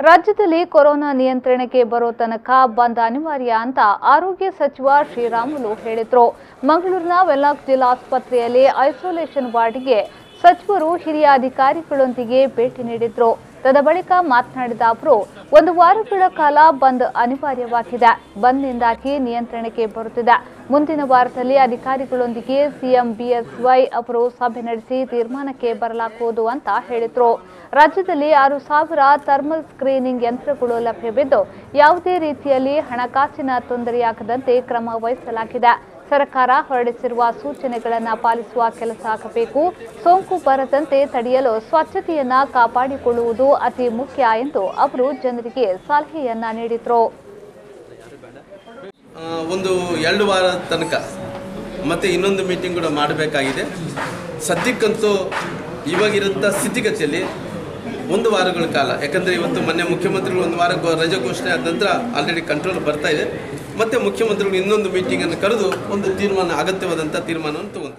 ರಾಜ್ಯದಲ್ಲಿ ಕೊರೋನಾ ನಿಯಂತ್ರಣಕ್ಕೆ ಬರೋ ತನಕ ಬಂದ್ ಅನಿವಾರ್ಯ ಅಂತ ಆರೋಗ್ಯ ಸಚಿವ ಶ್ರೀರಾಮುಲು ಹೇಳಿದ್ರು. ಮಂಗಳೂರಿನ ವೆನ್ಲಾಕ್ ಜಿಲ್ಲಾಸ್ಪತ್ರೆಯಲ್ಲಿ ಐಸೋಲೇಷನ್ ವಾರ್ಡ್ಗೆ ಸಚಿವರು ಹಿರಿಯ ಅಧಿಕಾರಿಗಳೊಂದಿಗೆ ಭೇಟಿ ನೀಡಿದ್ರು. ತದಬಳಿಕ ಮಾತನಾಡಿದ ಅವರು, 1 ವಾರಗಳ ಕಾಲ ಬಂದ್ ಅನಿವಾರ್ಯವಾಗಿದೆ. ಬಂದ್ನಿಂದಾಗಿ ನಿಯಂತ್ರಣಕ್ಕೆ ಬರುತ್ತಿದೆ. ಮುಂದಿನ ವಾರದಲ್ಲಿ ಅಧಿಕಾರಿಗಳೊಂದಿಗೆ ಸಿಎಂ ಬಿಎಸ್ವೈ ಅವರು ಸಭೆ ನಡೆಸಿ ತೀರ್ಮಾನಕ್ಕೆ ಬರಲಾಗುವುದು ಅಂತ ಹೇಳಿದ್ರು. ರಾಜ್ಯದಲ್ಲಿ 6,000 ಥರ್ಮಲ್ ಸ್ಕ್ರೀನಿಂಗ್ ಯಂತ್ರಗಳು ಲಭ್ಯವಿದ್ದು, ಯಾವುದೇ ರೀತಿಯಲ್ಲಿ ಹಣಕಾಸಿನ ತೊಂದರೆಯಾಗದಂತೆ ಕ್ರಮ ವಹಿಸಲಾಗಿದೆ. ಸರ್ಕಾರ ಹೊರಡಿಸಿರುವ ಸೂಚನೆಗಳನ್ನು ಪಾಲಿಸುವ ಕೆಲಸ ಆಗಬೇಕು. ಸೋಂಕು ಬರದಂತೆ ತಡೆಯಲು ಸ್ವಚ್ಛತೆಯನ್ನ ಕಾಪಾಡಿಕೊಳ್ಳುವುದು ಅತಿ ಮುಖ್ಯ ಎಂದು ಅವರು ಜನರಿಗೆ ಸಲಹೆಯನ್ನ ನೀಡಿದರು. 2 ವಾರದ ತನಕ ಮತ್ತೆ ಇನ್ನೊಂದು ಮೀಟಿಂಗ್ ಕೂಡ ಮಾಡಬೇಕಾಗಿದೆ. ಸದ್ಯಕ್ಕಂತೂ ಇವಾಗಿರುವಂಥ ಸ್ಥಿತಿಗತಿಯಲ್ಲಿ 1 ವಾರಗಳ ಕಾಲ, ಯಾಕಂದರೆ ಇವತ್ತು ಮೊನ್ನೆ ಮುಖ್ಯಮಂತ್ರಿಗಳು 1 ವಾರ ರಜೆ ಘೋಷಣೆ ಆದ ನಂತರ ಆಲ್ರೆಡಿ ಕಂಟ್ರೋಲ್ ಬರ್ತಾ ಇದೆ. ಮತ್ತೆ ಮುಖ್ಯಮಂತ್ರಿಗಳು ಇನ್ನೊಂದು ಮೀಟಿಂಗನ್ನು ಕರೆದು ಒಂದು ಅಗತ್ಯವಾದಂಥ ತೀರ್ಮಾನವನ್ನು ತಗೊಂತಾರೆ.